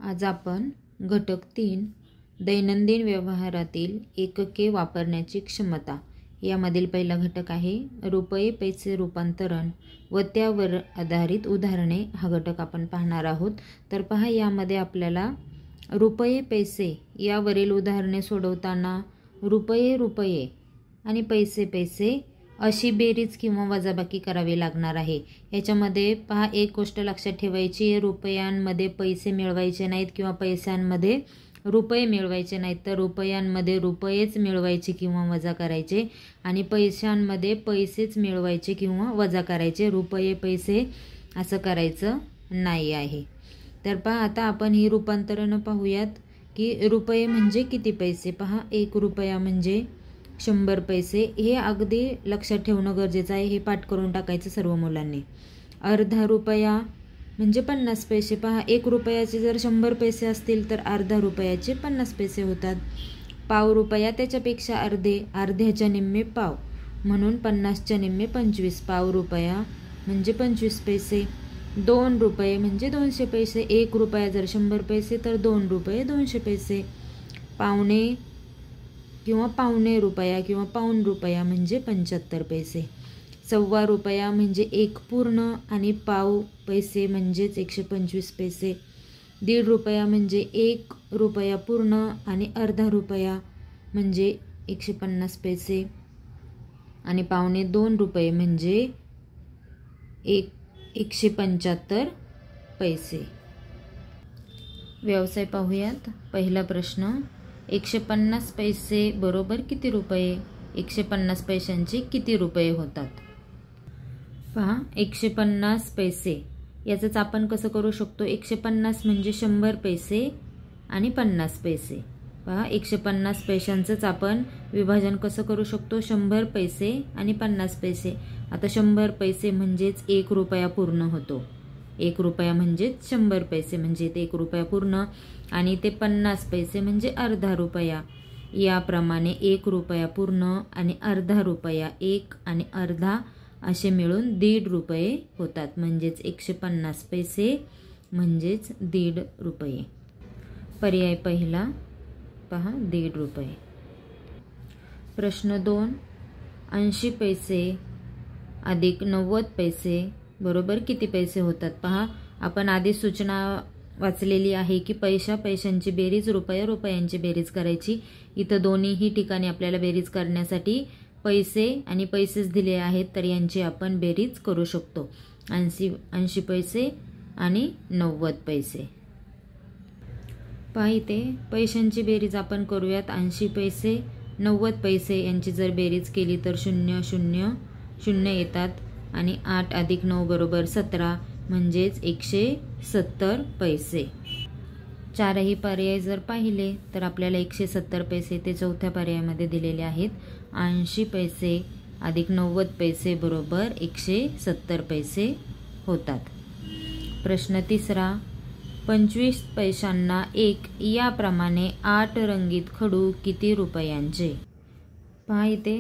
आज आपण घटक 3 दैनंदिन व्यवहारातील एकके वापरण्याची क्षमता यामधील पहिला घटक आहे रुपये पैसे रूपांतरण व त्यावर आधारित उदाहरणे हा घटक आपण पाहणार आहोत। तर पहा, यामध्ये आपल्याला रुपये पैसे यावरील उदाहरणे सोडवताना रुपये रुपये आणि पैसे पैसे अशी बेरीज किंवा वजाबाकी करावी लागणार आहे। याच्यामध्ये पहा, एक गोष्ट लक्षात ठेवायची, रुपयांमध्ये पैसे मिळवायचे नाहीत किंवा पैशांमध्ये रुपये मिळवायचे नाहीत, तर रुपयांमध्ये रुपयेच मिळवायचे किंवा वजा करायचे आणि पैशांमध्ये पैसेच मिळवायचे किंवा वजा करायचे, रुपये पैसे असं करायचं नाही आहे। तर पहा, आता आपण ही रूपांतरणं पाहूयात की रुपये म्हणजे किती पैसे। पहा, 1 रुपया म्हणजे 100 पैसे, हे अगदी लक्षात ठेवणं गरजेचं आहे, हे पाठ करून टाकायचं सर्व मुलांनी। अर्धा रुपया म्हणजे 50 पैसे। पहा, 1 रुपयाचे जर 100 पैसे असतील तर अर्धा रुपयाचे 50 पैसे होतात। पाव रुपया त्याच्यापेक्षा अर्धे, अर्ध्याच्या निम्मे पाव, म्हणून 50च्या निम्मे 25, पाव रुपया म्हणजे 25 पैसे। 2 रुपये म्हणजे 200 पैसे, 1 रुपया जर 100 पैसे तर 2 रुपये 200 पैसे। पावणे किंवा पावणे रुपया किंवा पाऊण रुपया म्हणजे 75 पैसे। सव्वा रुपया म्हणजे 1 पूर्ण आणि पाव पैसे म्हणजेच 125 पैसे। 1.5 रुपया म्हणजे 1 रुपया पूर्ण आणि अर्धा रुपया म्हणजे 150 पैसे आणि पावणे 2 रुपये म्हणजे 175 पैसे। व्यवसाय पाहूयात। पहिला प्रश्न, 150 पैसे बरोबर किती रुपये? 150 पैशांचे किती रुपये होतात? पहा, 150 पैसे याचंच आपण कसं करू शकतो, 150 म्हणजे 100 पैसे आणि 50 पैसे। पहा, 150 पैशांचंच आपण विभाजन कसं करू शकतो, 100 पैसे आणि 50 पैसे। आता 100 पैसे म्हणजेच 1 रुपया पूर्ण होतो, 1 रुपया म्हणजेच 100 पैसे म्हणजे 1 रुपया पूर्ण आणि ते 50 पैसे म्हणजे अर्धा रुपया। याप्रमाणे 1 रुपया पूर्ण आणि अर्धा रुपया, 1 आणि अर्धा असे मिळून 1.5 रुपये होतात, म्हणजेच 150 पैसे म्हणजेच 1.5 रुपये। पर्याय पहिला पहा, 1.5 रुपये। प्रश्न 2, 80 पैसे अधिक 90 पैसे बरोबर किती पैसे होतात? पहा, आपण आधी सूचना वाचलेली आहे की पैशांची बेरीज रुपयांची बेरीज करायची। इथं दोन्हीही ठिकाणी आपल्याला बेरीज करण्यासाठी पैसे आणि पैसेच दिले आहेत, तर यांची आपण बेरीज करू शकतो। 80 पैसे आणि 90 पैसे। पहा, इथे पैशांची बेरीज आपण करूयात। 80 पैसे 90 पैसे यांची जर बेरीज केली तर 0 0 0 येतात आणि 8 अधिक 9 बरोबर 17 म्हणजेच 170 पैसे। चारही पर्याय जर पाहिले तर आपल्याला 170 पैसे ते चौथ्या पर्यायामध्ये दिलेले आहेत। 80 पैसे अधिक 90 पैसे बरोबर 170 पैसे होतात। प्रश्न तिसरा, 25 पैशांना 1 याप्रमाणे 8 रंगीत खडू किती रुपयांचे? पहा, इथे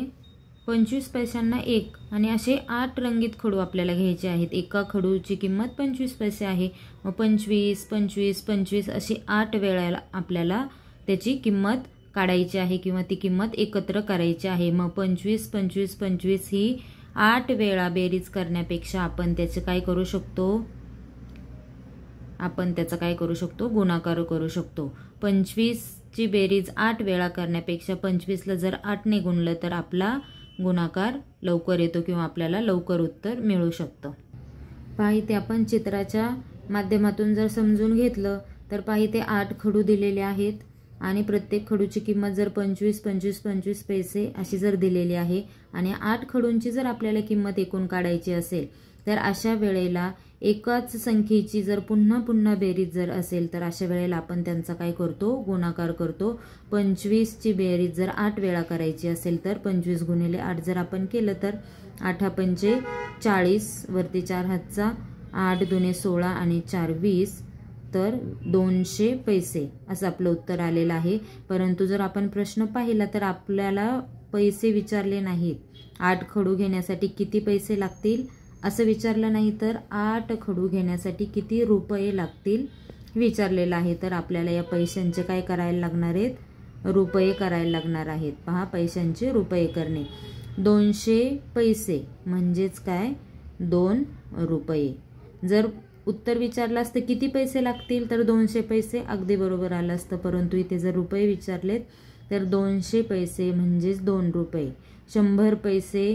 25 पैशांना 1 आणि असे 8 रंगीत खडू आपल्याला घ्यायचे आहेत। एका खडूची किंमत 25 पैसे आहे, मग 25 25 25 अशी 8 वेळा आपल्याला त्याची किंमत काढायची आहे किंवा ती किंमत एकत्र करायची आहे। मग 25 25 25 ही 8 वेळा बेरीज करण्यापेक्षा आपण त्याचे काय करू शकतो, आपण त्याचा काय करू शकतो, गुणाकार करू शकतो। 25 ची बेरीज 8 वेळा करण्यापेक्षा 25ला जर 8 ने गुणलं तर आपला गुणाकार लवकर येतो किंवा आपल्याला लवकर उत्तर मिळू शकतं। पहा, इथे आपण चित्राच्या माध्यमातून जर समजून घेतलं तर पहा, इथे 8 खडू दिलेले आहेत आणि प्रत्येक खडूची किंमत जर 25 25 25 पैसे अशी जर दिलेली आहे आणि 8 खडूंची जर आपल्याला किंमत एकूण काढायची असेल तर अशा वेळेला एकाच संख्येची जर पुन्हा पुन्हा बेरीज जर असेल तर अशा वेळेला आपण त्यांचा काय करतो, गुणाकार करतो। 25 ची बेरीज जर 8 वेळा करायची असेल तर 25 गुणिले 8 जर आपण केलं तर 8 पंचे 40, वरती 4 हातचा, 8 दुने 16 आणि 4 20, तर 200 पैसे असं आपलं उत्तर आलेलं आहे। परंतु जर आपण प्रश्न पाहिला तर आपल्याला पैसे विचारले नाहीत, 8 खडू घेण्यासाठी किती पैसे लागतील असं विचारलं नाही, तर 8 खडू घेण्यासाठी किती रुपये लागतील विचारलेलं आहे, तर आपल्याला या पैशांचे काय करायला लागणार आहेत, रुपये करायला लागणार आहेत. पहा, पैशांचे रुपये करणे. 200 पैसे म्हणजेच काय, 2 रुपये. जर उत्तर विचारलं असतं किती पैसे लागतील, तर 200 पैसे अगदी बरोबर आलं असतं. परंतु इथे जर रुपये विचारलेत तर 200 पैसे म्हणजेच 2 रुपये. 100 पैसे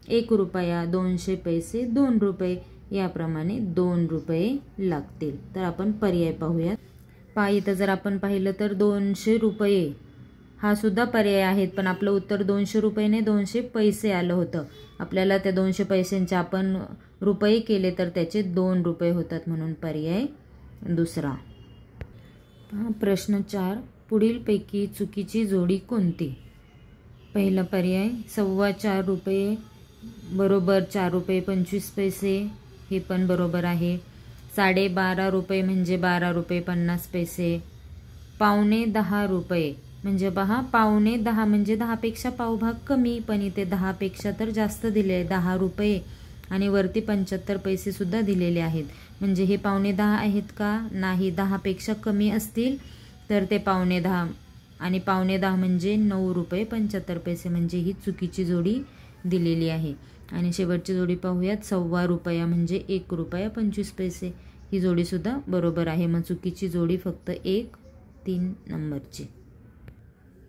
1 रुपया, 200 पैसे 2 रुपये, याप्रमाणे 2 रुपये लागतील. तर आपण पर्याय पाहूयात. पहा, इथं जर आपण पाहिलं तर 200 रुपये हा सुद्धा पर्याय आहेत, पण आपलं उत्तर 200 रुपये नाही 200 पैसे आलं होतं. आपल्याला त्या 200 पैशांचे आपण रुपये केले तर त्याचे 2 रुपये होतात, म्हणून पर्याय दुसरा. प्रश्न 4, पुढीलपैकी चुकीची जोडी कोणती? पहिला पर्याय 4.25 रुपये बरोबर 4 रुपये 25 पैसे, हे पण बरोबर आहे. 12.5 रुपये म्हणजे 12 रुपये 50 पैसे. 9.25 रुपये म्हणजे पहा, 9.25 म्हणजे 10पेक्षा पावभाग कमी, पण इथे 10पेक्षा तर जास्त दिले, 10 रुपये आणि वरती 75 पैसे सुद्धा दिलेले आहेत. म्हणजे हे 9.25 आहेत का? नाही, 10पेक्षा कमी असतील तर ते 9.25 आणि 9.25 म्हणजे 9 रुपये 75 पैसे, म्हणजे ही चुकीची जोडी दिलेली आहे. आणि शेवटची जोडी पाहूयात, 1.25 रुपया म्हणजे 1 रुपया 25 पैसे, ही जोडी सुद्धा बरोबर आहे. मग चुकीची जोडी फक्त 1, 3 नंबरची.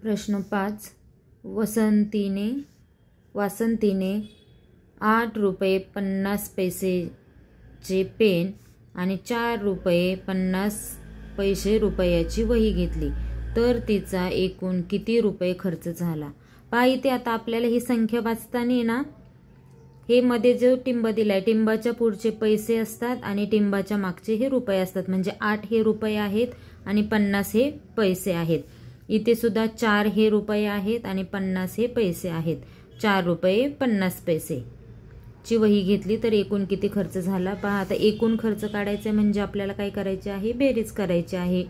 प्रश्न 5, वासंतीने 8 रुपये 50 पैसेचे पेन आणि 4 रुपये 50 पैसे रुपयाची वही घेतली, तर तिचा एकूण किती रुपये खर्च झाला? पहा, इथे आता आपल्याला ही संख्या वाचताना ना, हे मध्ये जो टिंब दिलाय, टिंबाच्या पुढचे पैसे असतात आणि टिंबाच्या मागचे हे रुपये असतात. म्हणजे 8 हे रुपये आहेत आणि 50 हे पैसे आहेत. इथे सुद्धा 4 हे रुपये आहेत आणि 50 हे पैसे आहेत. 4 रुपये 50 पैसे ची वही घेतली तर एकूण किती खर्च झाला? पहा, आता एकूण खर्च काढायचे म्हणजे आपल्याला काय करायचे आहे, बेरीज करायची आहे.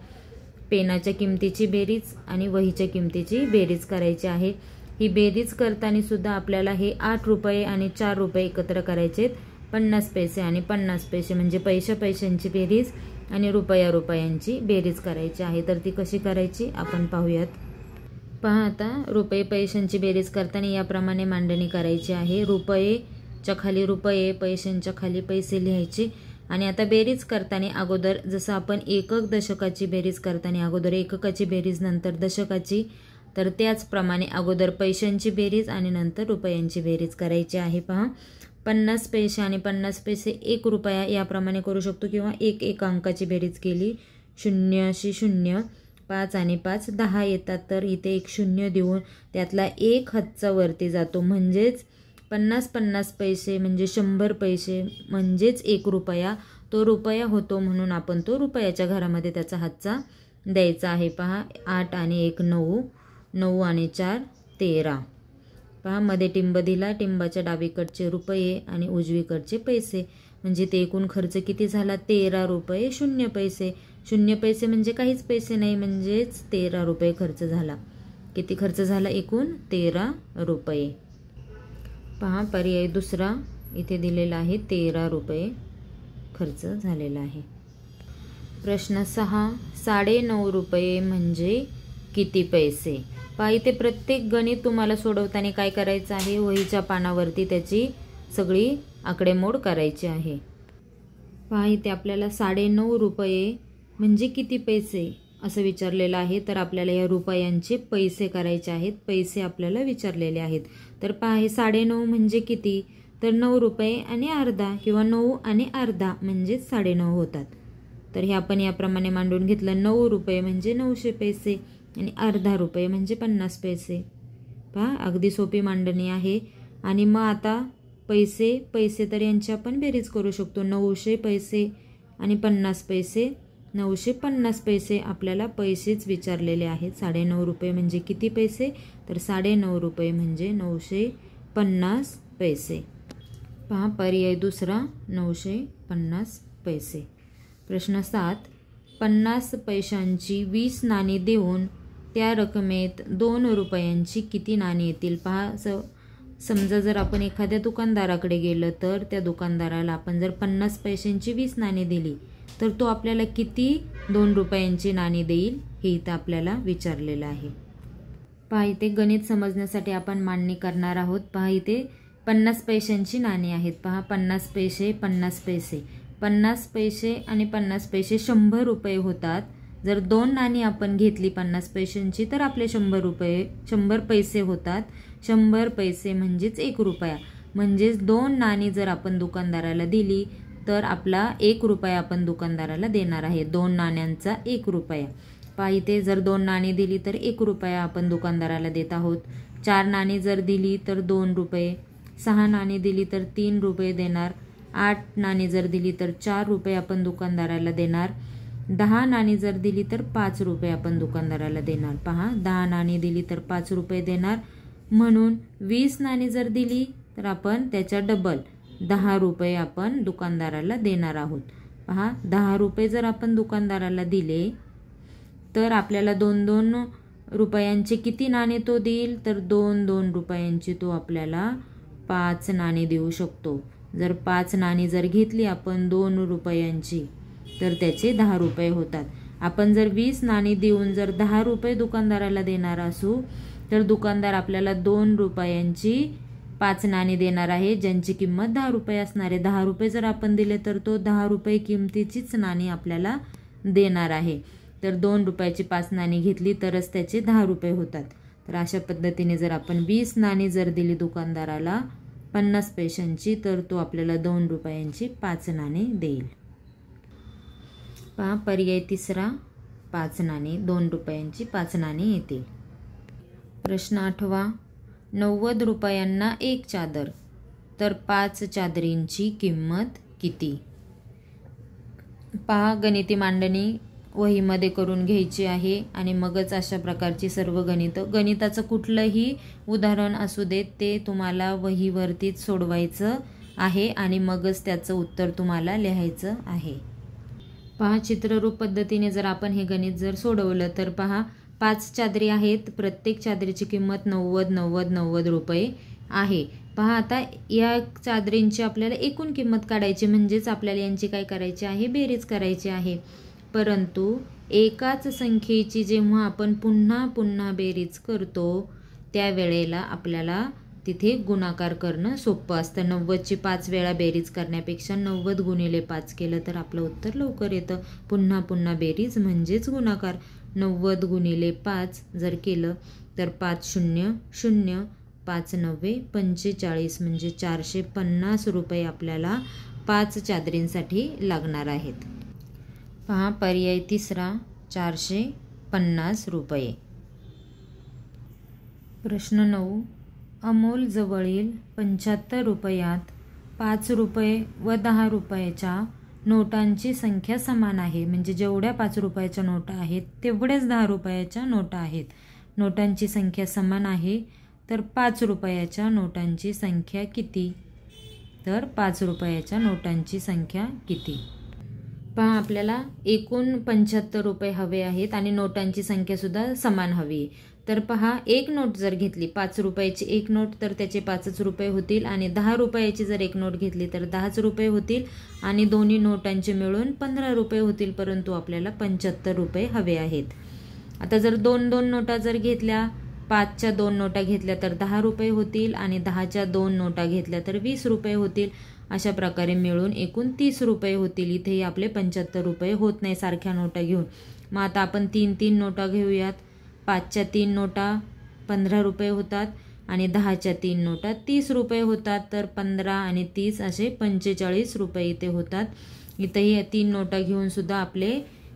पेनाच्या किमतीची बेरीज आणि वहीच्या किमतीची बेरीज करायची आहे. ही बेरीज करताना सुद्धा आपल्याला हे 8 रुपये आणि 4 रुपये एकत्र करायचे, 50 पैसे आणि 50 पैसे म्हणजे पैशांची बेरीज आणि रुपयांची बेरीज करायची आहे. तर ती कशी करायची आपण पाहूयात. पहा, आता रुपये पैशांची बेरीज करताना याप्रमाणे मांडणी करायची आहे. रुपयेच्या खाली रुपये, पैशांच्या खाली पैसे लिहायचे. आणि आता बेरीज करताना अगोदर जसं आपण एकक दशकाची बेरीज करताना अगोदर एककाची बेरीज नंतर दशकाची, तर त्याचप्रमाणे अगोदर पैशांची बेरीज आणि नंतर रुपयांची बेरीज करायची आहे. पहा, 50 पैसे आणि 50 पैसे 1 रुपया याप्रमाणे करू शकतो, किंवा एक अंकाची बेरीज केली, 0 5 आणि 5 10 येतात. तर इथे एक 0 देऊन त्यातला 1 हातचा वरती जातो, म्हणजेच 50 पैसे म्हणजे 100 पैसे म्हणजेच 1 रुपया, तो रुपया होतो. म्हणून आपण तो रुपयाच्या घरामध्ये त्याचा हातचा द्यायचा आहे. पहा, 8 आणि 1 9, 9 आणि 4 13. पहा, मध्ये टिंब दिला, टिंबाच्या डावीकडचे रुपये आणि उजवीकडचे पैसे, म्हणजे ते एकूण खर्च किती झाला, 13 रुपये 0 पैसे. 0 पैसे म्हणजे काहीच पैसे नाही, म्हणजेच 13 रुपये खर्च झाला. किती खर्च झाला एकूण? 13 रुपये. पहा, पर्याय दुसरा इथे दिलेला आहे, 13 रुपये खर्च झालेला आहे. प्रश्न 6, 9.5 रुपये म्हणजे किती पैसे? पहा, इथे प्रत्येक गणित तुम्हाला सोडवताना काय करायचं आहे, वहीच्या पानावरती त्याची सगळी आकडेमोड करायची आहे. पहा, इथे आपल्याला 9.5 रुपये म्हणजे किती पैसे असं विचारलेलं आहे. तर आपल्याला या रुपयांचे पैसे करायचे आहेत. पैसे आपल्याला विचारलेले आहेत. तर पहा, हे 9.5 म्हणजे किती, तर 9 रुपये आणि अर्धा, किंवा 9 आणि अर्धा म्हणजे 9.5 होतात. तर हे आपण याप्रमाणे मांडून घेतलं. 9 रुपये म्हणजे 900 पैसे आणि अर्धा रुपये म्हणजे 50 पैसे. पहा, अगदी सोपी मांडणी आहे. आणि मग आता पैसे तर यांची आपण बेरीज करू शकतो. 900 पैसे आणि 50 पैसे, 950 पैसे. आपल्याला पैसेच विचारलेले आहेत. 9.5 रुपये म्हणजे किती पैसे, तर 9.5 रुपये म्हणजे 950 पैसे. पहा, पर्याय दुसरा 950 पैसे. प्रश्न 7, 50 पैशांची 20 नाणी देऊन त्या रकमेत 2 रुपयांची किती नाणी येतील? पहा, समजा जर आपण एखाद्या दुकानदाराकडे गेलं तर त्या दुकानदाराला आपण जर 50 पैशांची 20 नाणी दिली तर तो आपल्याला किती 2 रुपयांची नाणी देईल हे इथं आपल्याला विचारलेलं आहे. पहा इथे गणित समजण्यासाठी आपण मांडणी करणार आहोत. पहा इथे 50 पैशांची नाणी आहेत. पहा 50 पैसे 50 पैसे 50 पैसे आणि 50 पैसे 100 रुपये होतात. जर 2 नाणी आपण घेतली 50 पैशांची तर आपले 100 पैसे होतात. 100 पैसे म्हणजेच 1 रुपया. म्हणजेच 2 नाणी जर आपण दुकानदाराला दिली तर आपला 1 रुपया आपण दुकानदाराला देणार आहे. 2 नाण्यांचा 1 रुपया. पहा इथे जर 2 नाणी दिली तर 1 रुपया आपण दुकानदाराला देत आहोत. 4 नाणी जर दिली तर 2 रुपये. 6 नाणी दिली तर 3 रुपये देणार. 8 नाणी जर दिली तर 4 रुपये आपण दुकानदाराला देणार. 10 नाणी जर दिली तर 5 रुपये आपण दुकानदाराला देणार. पहा 10 नाणी दिली तर 5 रुपये देणार. म्हणून 20 नाणी जर दिली तर आपण त्याच्या डबल 10 रुपये आपण दुकानदाराला देणार आहोत. पहा 10 रुपये जर आपण दुकानदाराला दिले तर आपल्याला 2-2 रुपयांचे किती नाणे तो देईल तर 2-2 रुपयांची तो आपल्याला 5 नाणी देऊ शकतो. जर 5 नाणी जर घेतली आपण 2 रुपयांची तर त्याचे 10 रुपये होतात. आपण जर 20 नाणी देऊन जर 10 रुपये दुकानदाराला देणार असू तर दुकानदार आपल्याला 2 रुपयांची 5 नाणी देणार आहे ज्यांची किंमत 10 रुपये असणार आहे. 10 रुपये जर आपण दिले तर तो 10 रुपये किमतीचीच नाणी आपल्याला देणार आहे. तर 2 रुपयाची 5 नाणी घेतली तरच त्याचे 10 रुपये होतात. तर अशा पद्धतीने जर आपण 20 नाणी जर दिली दुकानदाराला 50 पैशांची तर तो आपल्याला 2 रुपयांची 5 नाणी देईल. पहा पर्याय तिसरा 5 नाणी 2 रुपयांची 5 नाणी येतील. प्रश्न 8वा 90 रुपयांना 1 चादर तर 5 चादरींची किंमत किती. पहा गणिती मांडणी वहीमध्ये करून घ्यायची आहे आणि मगच अशा प्रकारची सर्व गणिताचं कुठलंही उदाहरण असू देत ते तुम्हाला वहीवरतीच सोडवायचं आहे आणि मगच त्याचं उत्तर तुम्हाला लिहायचं आहे. पहा चित्ररूप पद्धतीने जर आपण हे गणित जर सोडवलं तर पहा 5 चादरी आहेत. प्रत्येक चादरीची किंमत 90 रुपये आहे. पहा आता या चादरींची आपल्याला एकूण किंमत काढायची म्हणजेच आपल्याला यांची काय करायची आहे बेरीज करायची आहे. परंतु एकाच संख्येची जेव्हा आपण पुन्हा पुन्हा बेरीज करतो त्यावेळेला आपल्याला तिथे गुणाकार करणं सोपं असतं. 90ची 5 वेळा बेरीज करण्यापेक्षा 90 गुणिले 5 केलं तर आपलं उत्तर लवकर येतं. पुन्हा पुन्हा बेरीज म्हणजेच गुणाकार. 90 गुणिले 5 जर केलं तर 5 0 0 5 9 45 म्हणजे 450 रुपये आपल्याला 5 चादरींसाठी लागणार आहेत. पहा पर्याय तिसरा 450 रुपये. प्रश्न 9 अमोल जवळील 75 रुपयात 5 रुपये व 10 रुपयाच्या नोटांची संख्या समान आहे. म्हणजे जेवढ्या 5 रुपयाच्या नोटा आहेत तेवढ्याच 10 रुपयाच्या नोटा आहेत. नोटांची संख्या समान आहे तर 5 रुपयाच्या नोटांची संख्या किती. तर 5 रुपयाच्या नोटांची संख्या किती. पहा आपल्याला एकूण 75 रुपये हवे आहेत आणि नोटांची संख्या सुद्धा समान हवी. तर पहा एक नोट जर घेतली 5 रुपयाची एक नोट तर त्याचे 5च रुपये होतील आणि 10 रुपयाची जर एक नोट घेतली तर 10च रुपये होतील आणि दोन्ही नोटांचे मिळून 15 रुपये होतील. परंतु आपल्याला 75 रुपये हवे आहेत. आता जर 2-2 नोटा जर घेतल्या 5च्या 2 नोटा घेतल्या तर 10 रुपये होतील आणि 10च्या 2 नोटा घेतल्या तर 20 रुपये होतील. अशा प्रकारे मिळून एकूण 30 रुपये होतील. इथेही आपले 75 रुपये होत नाही सारख्या नोटा घेऊन. मग आता आपण 3-3 नोटा घेऊयात. 5च्या 3 नोटा 15 रुपये होतात आणि 10च्या 3 नोटा 30 रुपये होतात. तर 15 आणि 30 असे 45 रुपये इथे होतात. इथेही 3 नोटा घेऊन सुद्धा आपले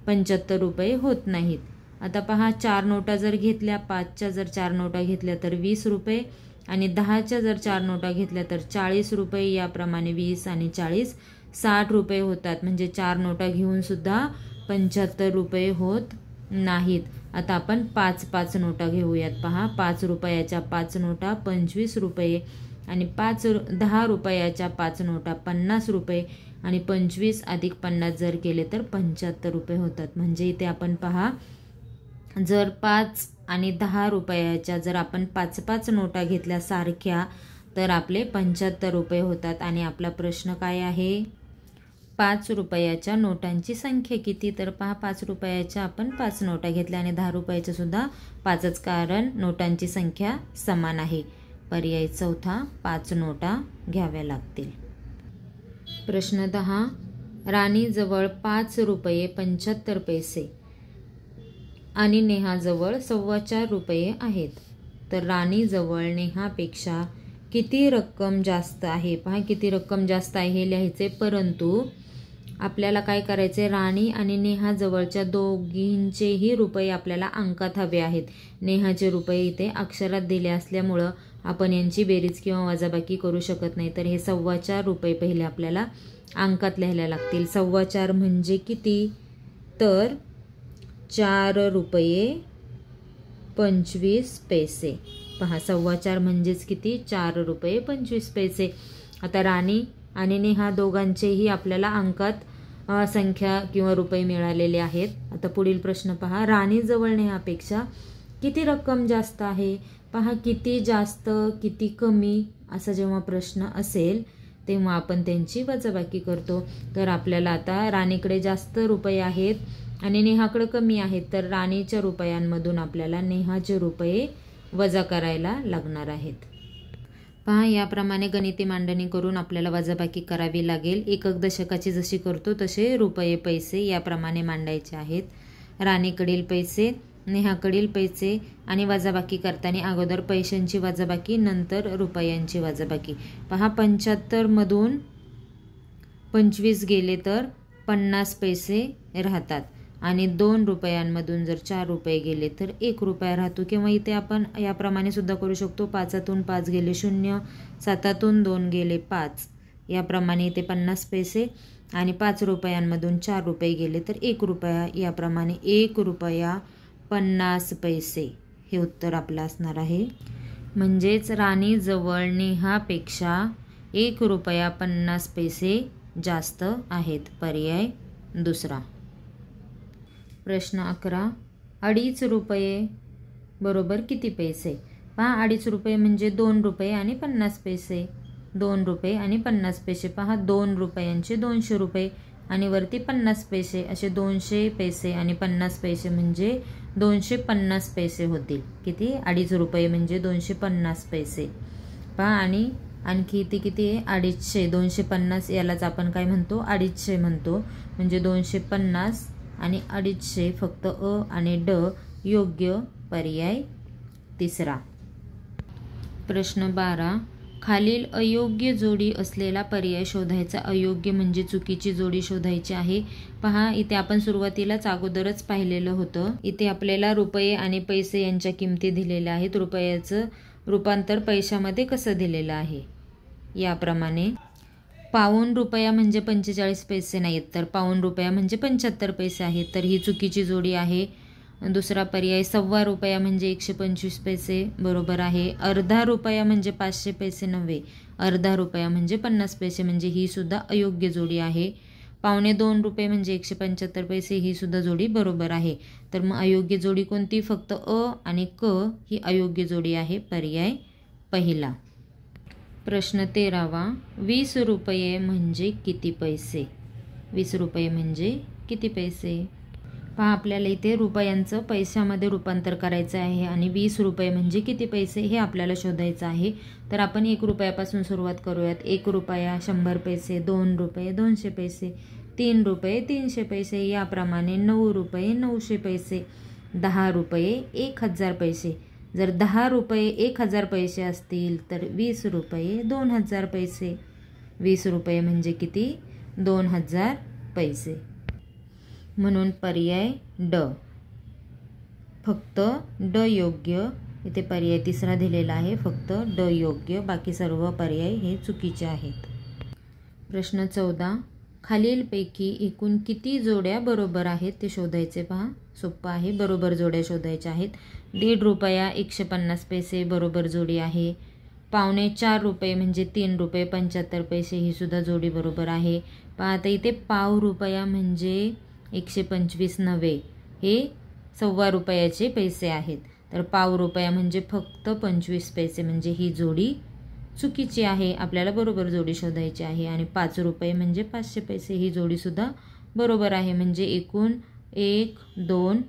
75 रुपये होत नाहीत. आता पहा 4 नोटा जर घेतल्या 5च्या जर 4 नोटा घेतल्या तर 20 रुपये आणि 10च्या जर 4 नोटा घेतल्या तर 40 रुपये. याप्रमाणे 20 आणि 40 60 रुपये होतात. म्हणजे 4 नोटा घेऊन सुद्धा 75 रुपये होत नाहीत. आता आपण 5-5 नोटा घेऊयात. पहा 5 रुपयाच्या 5 नोटा 25 रुपये आणि 10 रुपयाच्या 5 नोटा 50 रुपये आणि 25 अधिक 50 जर केले तर 75 रुपये होतात. म्हणजे इथे आपण पहा जर 5 आणि 10 रुपयाच्या जर आपण 5-5 नोटा घेतल्या सारख्या तर आपले 75 रुपये होतात. आणि आपला प्रश्न काय आहे 5 रुपयाच्या नोटांची संख्या किती? तर पहा 5 रुपयाच्या आपण 5 नोटा घेतल्या आणि 10 रुपयाच्या सुद्धा 5च, कारण नोटांची संख्या समान आहे. पर्याय चौथा 5 नोटा घ्याव्या लागतील. प्रश्न 10. राणीजवळ 5 रुपये 75 पैसे आणि नेहाजवळ 4.25 रुपये आहेत. तर राणीजवळ नेहापेक्षा किती रक्कम जास्त आहे? पहा किती रक्कम जास्त आहे हे लिहायचे, परंतु आपल्याला काय करायचे, राणी आणि नेहाजवळच्या दोघींचेही रुपये आपल्याला अंकात हवे आहेत. नेहाचे रुपये इथे अक्षरात दिले असल्यामुळं आपण यांची बेरीज किंवा वजाबाकी करू शकत नाही. तर हे 4.25 रुपये पहिले आपल्याला अंकात लिहायला लागतील. 4.25 म्हणजे किती? तर 4 रुपये 25 पैसे. पहा 4.25 म्हणजेच किती? 4 रुपये 25 पैसे. आता राणी आणि नेहा दोघांचेही आपल्याला अंकात संख्या किंवा रुपये मिळालेले आहेत. आता पुढील प्रश्न पहा. राणीजवळ नेहापेक्षा किती रक्कम जास्त आहे? पहा किती जास्त किती कमी असा जेव्हा प्रश्न असेल तेव्हा आपण त्यांची वजाबाकी करतो. तर आपल्याला आता राणीकडे जास्त रुपये आहेत आणि नेहाकडे कमी आहेत, तर राणीच्या रुपयांमधून आपल्याला नेहाचे रुपये वजा करायला लागणार आहेत. पहा याप्रमाणे गणिती मांडणी करून आपल्याला वजाबाकी करावी लागेल. एकक दशकाची जशी करतो तसे रुपये पैसे याप्रमाणे मांडायचे आहेत. राणीकडील पैसे, नेहाकडील पैसे आणि वजाबाकी करताना अगोदर पैशांची वजाबाकी, नंतर रुपयांची वजाबाकी. पहा 75 मधून 25 गेले तर 50 पैसे राहतात आणि 2 रुपयांमधून जर 4 रुपये गेले तर 1 रुपया राहतो. किंवा इथे आपण याप्रमाणे सुद्धा करू शकतो. 5तून 5 गेले 0, 7तून 2 गेले 5, याप्रमाणे इथे 50 पैसे आणि 5 रुपयांमधून 4 रुपये गेले तर 1 रुपया, याप्रमाणे 1 रुपया 50 पैसे हे उत्तर आपलं असणार आहे. म्हणजेच राणीजवळ नेहापेक्षा 1 रुपया 50 पैसे जास्त आहेत. पर्याय दुसरा. प्रश्न 11. 2.5 रुपये बरोबर किती पैसे? पहा 2.5 रुपये म्हणजे 2 रुपये आणि 50 पैसे. 2 रुपये आणि 50 पैसे. पहा 2 रुपयांचे 200 रुपये आणि वरती 50 पैसे, असे 200 पैसे आणि 50 पैसे म्हणजे 250 पैसे होतील. किती? 2.5 रुपये म्हणजे 250 पैसे. पहा आणि आणखी इथे किती आहे? 250. 250 यालाच आपण काय म्हणतो? 250 म्हणतो. म्हणजे 250 आणि 250 फक्त अ आणि ड योग्य. पर्याय तिसरा. प्रश्न 12. खालील अयोग्य जोडी असलेला पर्याय शोधायचा. अयोग्य म्हणजे चुकीची जोडी शोधायची आहे. पहा इथे आपण सुरुवातीलाच अगोदरच पाहिलेलं होतं. इथे आपल्याला रुपये आणि पैसे यांच्या किमती दिलेल्या आहेत. रुपयाचं रूपांतर पैशामध्ये कसं दिलेलं आहे याप्रमाणे. पाऊण रुपया म्हणजे 45 पैसे नाहीत, तर पाऊण रुपया म्हणजे 75 पैसे आहेत. तर ही चुकीची जोडी आहे. दुसरा पर्याय 1.25 रुपया म्हणजे 125 पैसे बरोबर आहे. अर्धा रुपया म्हणजे 500 पैसे नव्हे, अर्धा रुपया म्हणजे 50 पैसे म्हणजे ही सुद्धा अयोग्य जोडी आहे. 2.25 रुपये म्हणजे 175 पैसे ही सुद्धा जोडी बरोबर आहे. तर मग अयोग्य जोडी कोणती? फक्त अ आणि क ही अयोग्य जोडी आहे. पर्याय पहिला. प्रश्न 13. 20 रुपये म्हणजे किती पैसे? 20 रुपये म्हणजे किती पैसे? पहा आपल्याला इथे रुपयांचं पैशामध्ये रूपांतर करायचं आहे आणि 20 रुपये म्हणजे किती पैसे हे आपल्याला शोधायचं आहे. तर आपण 1 रुपयापासून सुरुवात करूयात. 1 रुपया 100 पैसे, 2 रुपये 200 पैसे, 3 रुपये 300 पैसे, याप्रमाणे 9 रुपये 900 पैसे, 10 रुपये 1000 पैसे. जर 10 रुपये 1000 पैसे असतील तर 20 रुपये 2000 पैसे. 20 रुपये म्हणजे किती? 2000 पैसे. म्हणून पर्याय ड. फक्त ड योग्य. इथे पर्याय तिसरा दिलेला आहे. फक्त ड योग्य, बाकी सर्व पर्याय हे चुकीचे आहेत. प्रश्न 14. खालीलपैकी एकूण किती जोड्या बरोबर आहेत ते शोधायचे. पहा सोपं आहे. बरोबर जोड्या शोधायच्या आहेत. 1.5 रुपया 150 पैसे बरोबर जोडी आहे. 4.25 रुपये म्हणजे 3 रुपये 75 पैसे ही सुद्धा जोडी बरोबर आहे. पहा आता इथे पाव रुपया म्हणजे 125 नव्हे, हे 1.25 रुपयाचे पैसे आहेत. तर पाव रुपया म्हणजे फक्त 25 पैसे म्हणजे ही जोडी चुकीची आहे, आपल्याला बरोबर जोडी शोधायची आहे. आणि 5 रुपये म्हणजे 500 पैसे ही जोडीसुद्धा बरोबर आहे. म्हणजे एकूण 1, 2,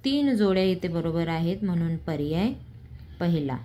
3 जोड्या इथे बरोबर आहेत, म्हणून पर्याय पहिला.